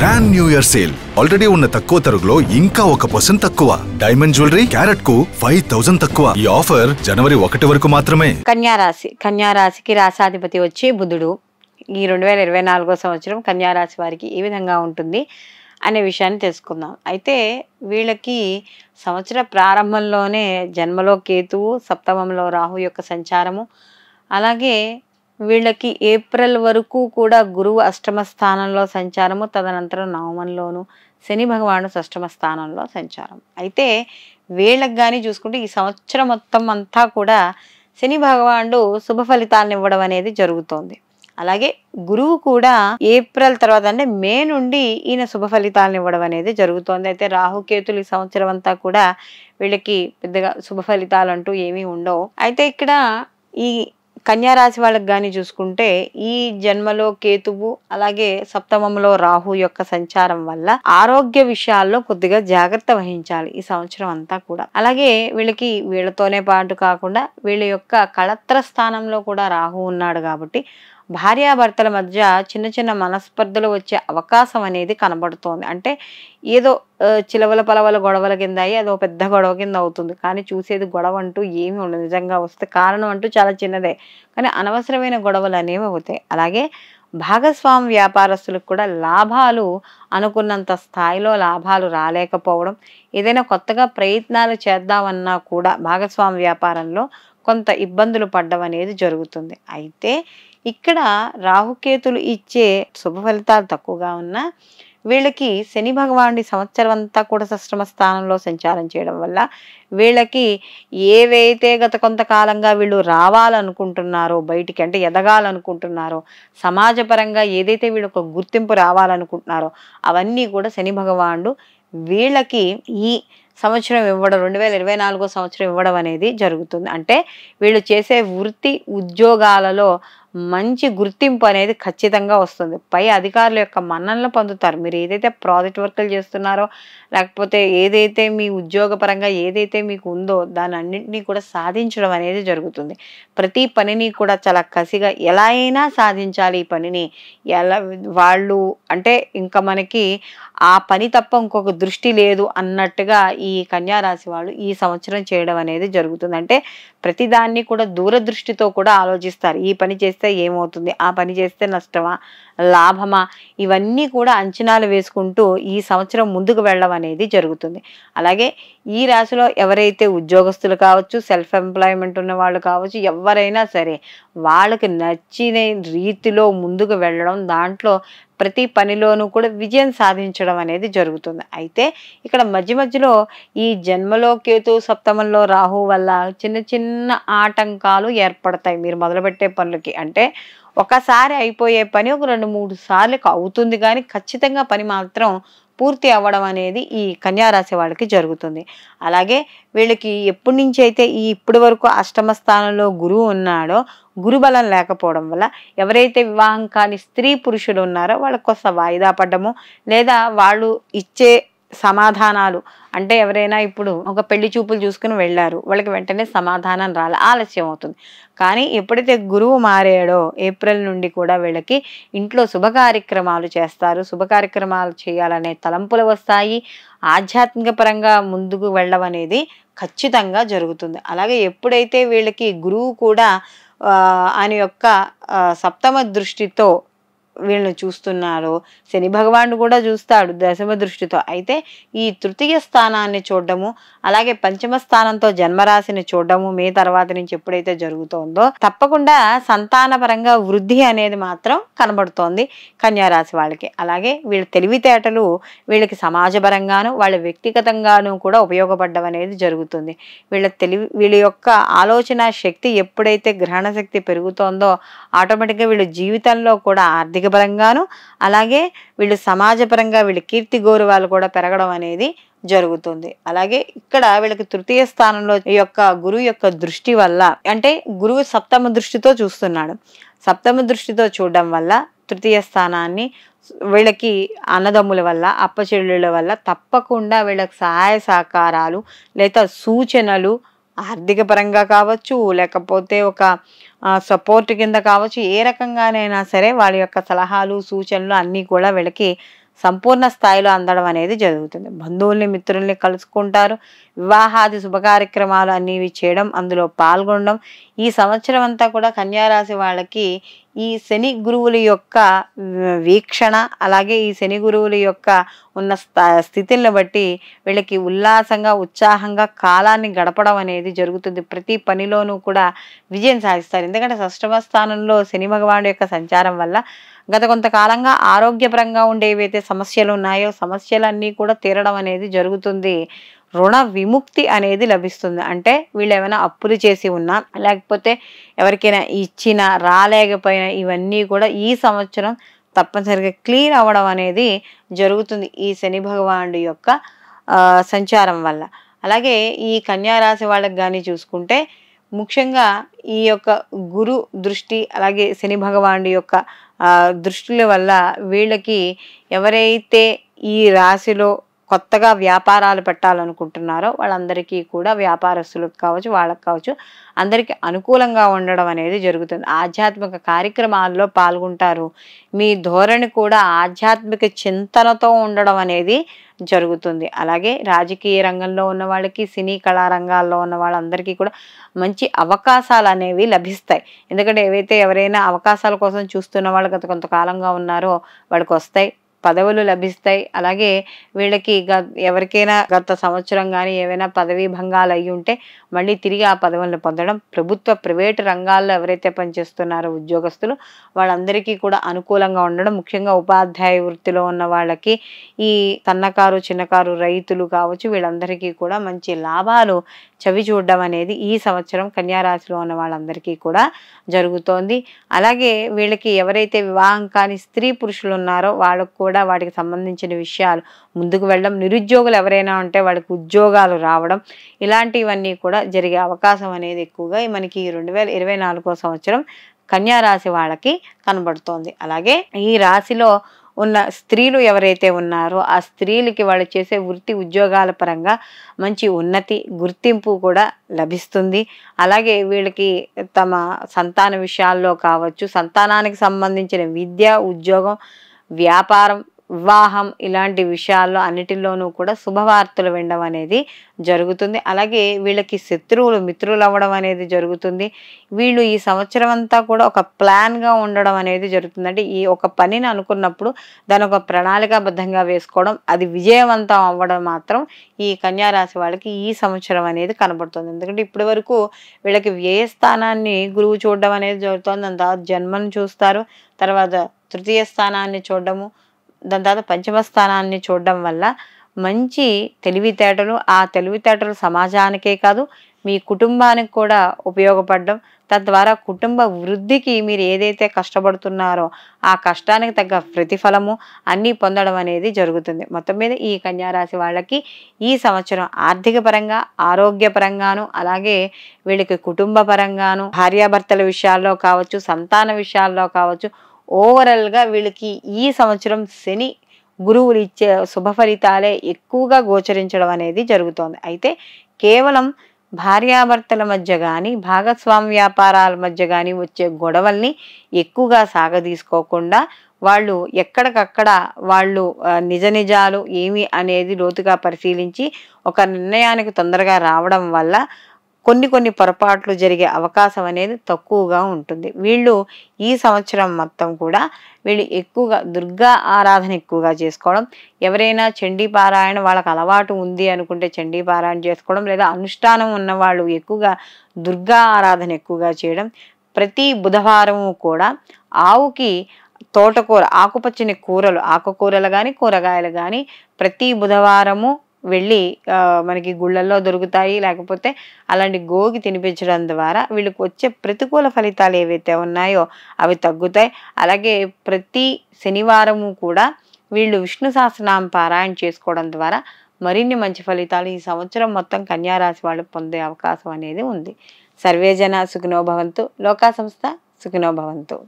Grand new year sale already ఉన్న తక్కువ తరుగులో ఇంకా 1% తక్కువ. డైమండ్ జ్యువెలరీ క్యారెట్ కు 5000 తక్కువ. ఈ ఆఫర్ జనవరి 1 వరకు మాత్రమే. కన్యారాశికి రాశాధిపతి వచ్చి బుధుడు. ఈ 2024 సంవత్సరం కన్యారాశి వారికి ఏ విధంగా ఉంటుంది అనే విషయాన్ని తెలుసుకుందాం. అయితే వీళ్ళకి సంవత్సర ప్రారంభంలోనే జన్మలో కేతువు, సప్తమంలో రాహు యొక్క సంచారము, అలాగే వీళ్ళకి ఏప్రిల్ వరకు కూడా గురువు అష్టమ స్థానంలో సంచారము, తదనంతరం నవమంలోను, శని భగవాను షష్టమ స్థానంలో సంచారం. అయితే వీళ్ళకి కానీ చూసుకుంటే ఈ సంవత్సరం మొత్తం అంతా కూడా శని భగవానుడు శుభ ఫలితాలను ఇవ్వడం అనేది జరుగుతోంది. అలాగే గురువు కూడా ఏప్రిల్ తర్వాత అంటే మే నుండి ఈయన శుభ ఫలితాలను ఇవ్వడం అనేది జరుగుతోంది. అయితే రాహుకేతులు ఈ సంవత్సరం అంతా కూడా వీళ్ళకి పెద్దగా శుభ ఫలితాలు అంటూ ఏమీ ఉండవు. అయితే ఇక్కడ ఈ కన్యారాశి వాళ్ళకి కానీ చూసుకుంటే ఈ జన్మలో కేతువు, అలాగే సప్తమంలో రాహు యొక్క సంచారం వల్ల ఆరోగ్య విషయాల్లో కొద్దిగా జాగ్రత్త వహించాలి ఈ సంవత్సరం అంతా కూడా. అలాగే వీళ్ళతోనే పాటు కాకుండా వీళ్ళ యొక్క కళత్ర స్థానంలో కూడా రాహు ఉన్నాడు కాబట్టి భార్యాభర్తల మధ్య చిన్న చిన్న మనస్పర్ధలు వచ్చే అవకాశం అనేది కనబడుతోంది. అంటే ఏదో చిలవల పలవల గొడవల కింద అయ్యి అదో పెద్ద గొడవ కింద అవుతుంది, కానీ చూసేది గొడవ అంటూ ఏమీ ఉండదు. నిజంగా వస్తే కారణం అంటూ చాలా చిన్నదే, కానీ అనవసరమైన గొడవలు అనేవి అవుతాయి. అలాగే భాగస్వామి వ్యాపారస్తులకు కూడా లాభాలు అనుకున్నంత స్థాయిలో లాభాలు రాలేకపోవడం, ఏదైనా కొత్తగా ప్రయత్నాలు చేద్దామన్నా కూడా భాగస్వామి వ్యాపారంలో కొంత ఇబ్బందులు పడ్డం అనేది జరుగుతుంది. అయితే ఇక్కడ రాహుకేతులు ఇచ్చే శుభ ఫలితాలు తక్కువగా ఉన్నా వీళ్ళకి శని భగవానుడి సంవత్సరం అంతా కూడా షష్టమ స్థానంలో సంచారం చేయడం వల్ల వీళ్ళకి ఏవైతే గత కొంతకాలంగా వీళ్ళు రావాలనుకుంటున్నారో, బయటికి అంటే ఎదగాలనుకుంటున్నారో, సమాజపరంగా ఏదైతే వీళ్ళకు గుర్తింపు రావాలనుకుంటున్నారో అవన్నీ కూడా శని భగవానుడు వీళ్ళకి ఈ సంవత్సరం ఇవ్వడం, 2024 సంవత్సరం ఇవ్వడం అనేది జరుగుతుంది. అంటే వీళ్ళు చేసే వృత్తి ఉద్యోగాలలో మంచి గుర్తింపు అనేది ఖచ్చితంగా వస్తుంది. పై అధికారుల యొక్క మన్ననలు పొందుతారు. మీరు ఏదైతే ప్రాజెక్ట్ వర్కులు చేస్తున్నారో, లేకపోతే ఏదైతే మీ ఉద్యోగపరంగా ఏదైతే మీకు ఉందో దాని అన్నింటినీ కూడా సాధించడం అనేది జరుగుతుంది. ప్రతి పనిని కూడా చాలా కసిగా ఎలా అయినా సాధించాలి ఈ పనిని, వాళ్ళు అంటే ఇంకా మనకి ఆ పని తప్ప ఇంకొక దృష్టి లేదు అన్నట్టుగా ఈ కన్యారాశి వాళ్ళు ఈ సంవత్సరం చేయడం అనేది జరుగుతుంది. అంటే ప్రతిదాన్ని కూడా దూరదృష్టితో కూడా ఆలోచిస్తారు. ఈ పని చేస్తే ఏమవుతుంది, ఆ పని చేస్తే నష్టమా లాభమా, ఇవన్నీ కూడా అంచనాలు వేసుకుంటూ ఈ సంవత్సరం ముందుకు వెళ్ళడం అనేది జరుగుతుంది. అలాగే ఈ రాశిలో ఎవరైతే ఉద్యోగస్తులు కావచ్చు, సెల్ఫ్ ఎంప్లాయ్మెంట్ ఉన్న వాళ్ళు కావచ్చు, ఎవరైనా సరే వాళ్ళకి నచ్చిన రీతిలో ముందుకు వెళ్ళడం, దాంట్లో ప్రతి పనిలోనూ కూడా విజయం సాధించడం అనేది జరుగుతుంది. అయితే ఇక్కడ మధ్యలో ఈ జన్మలో కేతు, సప్తమంలో రాహు వల్ల చిన్న చిన్న ఆటంకాలు ఏర్పడతాయి మీరు మొదలుపెట్టే పనులకి. అంటే ఒకసారి అయిపోయే పని ఒక 2-3 సార్లు అవుతుంది, కానీ ఖచ్చితంగా పని మాత్రం పూర్తి అవ్వడం అనేది ఈ కన్యారాశి వాళ్ళకి జరుగుతుంది. అలాగే వీళ్ళకి ఎప్పటి నుంచి అయితే ఇప్పటి వరకు అష్టమ స్థానంలో గురువు ఉన్నాడో, గురుబలం లేకపోవడం వల్ల ఎవరైతే వివాహం కాని స్త్రీ పురుషులు ఉన్నారో వాళ్ళకి కొంత వాయిదా పడ్డము, లేదా వాళ్ళు ఇచ్చే సమాధానాలు అంటే ఎవరైనా ఇప్పుడు ఒక పెళ్లి చూపులు చూసుకుని వెళ్ళారు, వాళ్ళకి వెంటనే సమాధానం రాలే, ఆలస్యం అవుతుంది. కానీ ఎప్పుడైతే గురువు మారాడో ఏప్రిల్ నుండి కూడా వీళ్ళకి ఇంట్లో శుభ కార్యక్రమాలు చేస్తారు, శుభ కార్యక్రమాలు చేయాలనే తలంపులు వస్తాయి, ఆధ్యాత్మిక పరంగా ముందుకు వెళ్ళడం అనేది ఖచ్చితంగా జరుగుతుంది. అలాగే ఎప్పుడైతే వీళ్ళకి గురువు కూడా ఆయన యొక్క సప్తమ దృష్టితో వీళ్ళని చూస్తున్నారు, శని భగవానుడు కూడా చూస్తాడు దశమ దృష్టితో. అయితే ఈ తృతీయ స్థానాన్ని చూడడము, అలాగే పంచమ స్థానంతో జన్మరాశిని చూడడము మే తర్వాత నుంచి ఎప్పుడైతే జరుగుతోందో తప్పకుండా సంతానపరంగా వృద్ధి అనేది మాత్రం కనబడుతోంది కన్యారాశి వాళ్ళకి. అలాగే వీళ్ళ తెలివితేటలు వీళ్ళకి సమాజపరంగాను వాళ్ళ వ్యక్తిగతంగాను కూడా ఉపయోగపడడం అనేది జరుగుతుంది. వీళ్ళ యొక్క ఆలోచన శక్తి ఎప్పుడైతే గ్రహణ శక్తి పెరుగుతోందో ఆటోమేటిక్గా వీళ్ళ జీవితంలో కూడా ఆర్థిక పరంగాను, అలాగే వీళ్ళు సమాజపరంగా వీళ్ళ కీర్తి గౌరవాలు కూడా పెరగడం అనేది జరుగుతుంది. అలాగే ఇక్కడ వీళ్ళకి తృతీయ స్థానంలో ఈ యొక్క గురువు యొక్క దృష్టి వల్ల, అంటే గురువు సప్తమ దృష్టితో చూస్తున్నాడు, సప్తమ దృష్టితో చూడడం వల్ల తృతీయ స్థానాన్ని వీళ్ళకి అన్నదమ్ముల వల్ల, అప్పచెల్లుల వల్ల తప్పకుండా వీళ్ళకి సహాయ సహకారాలు లేదా సూచనలు ఆర్థిక పరంగా కావచ్చు, లేకపోతే ఒక సపోర్ట్ కింద కావచ్చు, ఏ రకంగానైనా సరే వాళ్ళ యొక్క సలహాలు సూచనలు అన్నీ కూడా వీళ్ళకి సంపూర్ణ స్థాయిలో అందడం అనేది జరుగుతుంది. బంధువుల్ని మిత్రుల్ని కలుసుకుంటారు. వివాహాది శుభకార్యక్రమాలు అనేవి చేయడం, అందులో పాల్గొనడం. ఈ సంవత్సరం అంతా కూడా కన్యా రాశి వాళ్ళకి ఈ శని గురువుల యొక్క వీక్షణ, అలాగే ఈ శని గురువుల యొక్క ఉన్న స్థితిని బట్టి వీళ్ళకి ఉల్లాసంగా ఉత్సాహంగా కాలాన్ని గడపడం అనేది జరుగుతుంది. ప్రతి పనిలోనూ కూడా విజయం సాధిస్తారు. ఎందుకంటే షష్టమ స్థానంలో శని భగవానుడి యొక్క సంచారం వల్ల గత కొంతకాలంగా ఆరోగ్యపరంగా ఉండే ఏవైతే సమస్యలు ఉన్నాయో సమస్యలన్నీ కూడా తీరడం అనేది జరుగుతుంది. రుణ విముక్తి అనేది లభిస్తుంది. అంటే వీళ్ళు ఏమైనా అప్పులు చేసి ఉన్నా, లేకపోతే ఎవరికైనా ఇచ్చినా రాలేకపోయినా ఇవన్నీ కూడా ఈ సంవత్సరం తప్పనిసరిగా క్లియర్ అవ్వడం అనేది జరుగుతుంది ఈ శని భగవానుడి యొక్క సంచారం వల్ల. అలాగే ఈ కన్యా రాశి వాళ్ళకి కానీ చూసుకుంటే ముఖ్యంగా ఈ యొక్క గురు దృష్టి, అలాగే శని భగవానుడి యొక్క దృష్టిల వల్ల వీళ్ళకి ఎవరైతే ఈ రాశిలో కొత్తగా వ్యాపారాలు పెట్టాలనుకుంటున్నారో వాళ్ళందరికీ కూడా, వ్యాపారస్తులకు కావచ్చు వాళ్ళకి కావచ్చు, అందరికీ అనుకూలంగా ఉండడం అనేది జరుగుతుంది. ఆధ్యాత్మిక కార్యక్రమాల్లో పాల్గొంటారు. మీ ధోరణి కూడా ఆధ్యాత్మిక చింతనతో ఉండడం అనేది జరుగుతుంది. అలాగే రాజకీయ రంగంలో ఉన్న వాళ్ళకి, సినీ కళారంగాల్లో ఉన్న వాళ్ళందరికీ కూడా మంచి అవకాశాలు అనేవి లభిస్తాయి. ఎందుకంటే ఎవరైనా అవకాశాల కోసం చూస్తున్న వాళ్ళు గత కొంతకాలంగా ఉన్నారో వాళ్ళకి వస్తాయి, పదవులు లభిస్తాయి. అలాగే వీళ్ళకి ఎవరికైనా గత సంవత్సరం కానీ ఏవైనా పదవీ భంగాలు అయ్యి ఉంటే మళ్ళీ తిరిగి ఆ పదవులను పొందడం. ప్రభుత్వ ప్రైవేటు రంగాల్లో ఎవరైతే పనిచేస్తున్నారో ఉద్యోగస్తులు వాళ్ళందరికీ కూడా అనుకూలంగా ఉండడం. ముఖ్యంగా ఉపాధ్యాయ వృత్తిలో ఉన్న వాళ్ళకి, ఈ సన్నకారు చిన్నకారు రైతులు కావచ్చు, వీళ్ళందరికీ కూడా మంచి లాభాలు చవి చూడడం అనేది ఈ సంవత్సరం కన్యా రాశిలో ఉన్న వాళ్ళందరికీ కూడా జరుగుతోంది. అలాగే వీళ్ళకి ఎవరైతే వివాహం కాని స్త్రీ పురుషులు ఉన్నారో వాళ్ళకు కూడా వాటికి సంబంధించిన విషయాలు ముందుకు వెళ్ళడం, నిరుద్యోగులు ఎవరైనా ఉంటే వాళ్ళకి ఉద్యోగాలు రావడం, ఇలాంటివన్నీ కూడా జరిగే అవకాశం అనేది ఎక్కువగా మనకి 2024 సంవత్సరం కన్యా రాశి వాళ్ళకి కనబడుతోంది. అలాగే ఈ రాశిలో ఉన్న స్త్రీలు ఎవరైతే ఉన్నారో ఆ స్త్రీలకి వాళ్ళు చేసే వృత్తి ఉద్యోగాల పరంగా మంచి ఉన్నతి, గుర్తింపు కూడా లభిస్తుంది. అలాగే వీళ్ళకి తమ సంతాన విషయాల్లో కావచ్చు, సంతానానికి సంబంధించిన విద్య, ఉద్యోగం, వ్యాపారం, వివాహం ఇలాంటి విషయాల్లో అన్నిటిలోనూ కూడా శుభవార్తలు వినడం అనేది జరుగుతుంది. అలాగే వీళ్ళకి శత్రువులు మిత్రులు అవ్వడం అనేది జరుగుతుంది. వీళ్ళు ఈ సంవత్సరం అంతా కూడా ఒక ప్లాన్గా ఉండడం అనేది జరుగుతుంది. అంటే ఈ ఒక పనిని అనుకున్నప్పుడు దాని ఒక ప్రణాళికాబద్ధంగా వేసుకోవడం, అది విజయవంతం అవ్వడం మాత్రం ఈ కన్యా రాశి వాళ్ళకి ఈ సంవత్సరం అనేది కనబడుతుంది. ఎందుకంటే ఇప్పటి వరకు వీళ్ళకి వ్యయస్థానాన్ని గురువు చూడడం అనేది జరుగుతుంది. దాని తర్వాత జన్మను చూస్తారు, తర్వాత తృతీయ స్థానాన్ని చూడడము, దాని తర్వాత పంచమ స్థానాన్ని చూడడం వల్ల మంచి తెలివితేటలు, ఆ తెలివితేటలు సమాజానికే కాదు మీ కుటుంబానికి కూడా ఉపయోగపడడం, తద్వారా కుటుంబ వృద్ధికి మీరు ఏదైతే కష్టపడుతున్నారో ఆ కష్టానికి తగ్గ ప్రతిఫలము అన్నీ పొందడం అనేది జరుగుతుంది. మొత్తం మీద ఈ కన్యా రాశి వాళ్ళకి ఈ సంవత్సరం ఆర్థిక పరంగా, ఆరోగ్యపరంగాను, అలాగే వీళ్ళకి కుటుంబ పరంగాను, భార్యాభర్తల విషయాల్లో కావచ్చు, సంతాన విషయాల్లో కావచ్చు, ఓవరాల్గా వీళ్ళకి ఈ సంవత్సరం శని గురువులు ఇచ్చే శుభ ఫలితాలే ఎక్కువగా గోచరించడం అనేది జరుగుతోంది. అయితే కేవలం భార్యాభర్తల మధ్య కానీ, భాగస్వామ్య వ్యాపారాల మధ్య కానీ వచ్చే గొడవల్ని ఎక్కువగా సాగదీసుకోకుండా వాళ్ళు ఎక్కడికక్కడ వాళ్ళు నిజ నిజాలు ఏమి అనేది లోతుగా పరిశీలించి ఒక నిర్ణయానికి తొందరగా రావడం వల్ల కొన్ని పొరపాట్లు జరిగే అవకాశం అనేది తక్కువగా ఉంటుంది. వీళ్ళు ఈ సంవత్సరం మొత్తం కూడా వీళ్ళు ఎక్కువగా దుర్గా ఆరాధన ఎక్కువగా చేసుకోవడం, ఎవరైనా చండీ పారాయణ వాళ్ళకి అలవాటు ఉంది అనుకుంటే చండీ పారాయణ చేసుకోవడం, లేదా అనుష్ఠానం ఉన్నవాళ్ళు ఎక్కువగా దుర్గా ఆరాధన ఎక్కువగా చేయడం. ప్రతి బుధవారము కూడా ఆవుకి తోటకూర, ఆకుపచ్చని కూరలు, ఆకుకూరలు కానీ కూరగాయలు కానీ ప్రతి బుధవారము వెళ్ళి మనకి గుళ్ళల్లో దొరుకుతాయి, లేకపోతే అలాంటి గోగి తినిపించడం ద్వారా వీళ్ళకి వచ్చే ప్రతికూల ఫలితాలు ఏవైతే ఉన్నాయో అవి తగ్గుతాయి. అలాగే ప్రతి శనివారము కూడా వీళ్ళు విష్ణు సహస్రనామ పారాయణ చేసుకోవడం ద్వారా మరిన్ని మంచి ఫలితాలు ఈ సంవత్సరం మొత్తం కన్యా రాశి వాళ్ళు పొందే అవకాశం అనేది ఉంది. సర్వేజన సుఖినో భవంతు, లోకా సంస్థ సుఖినో భవంతు.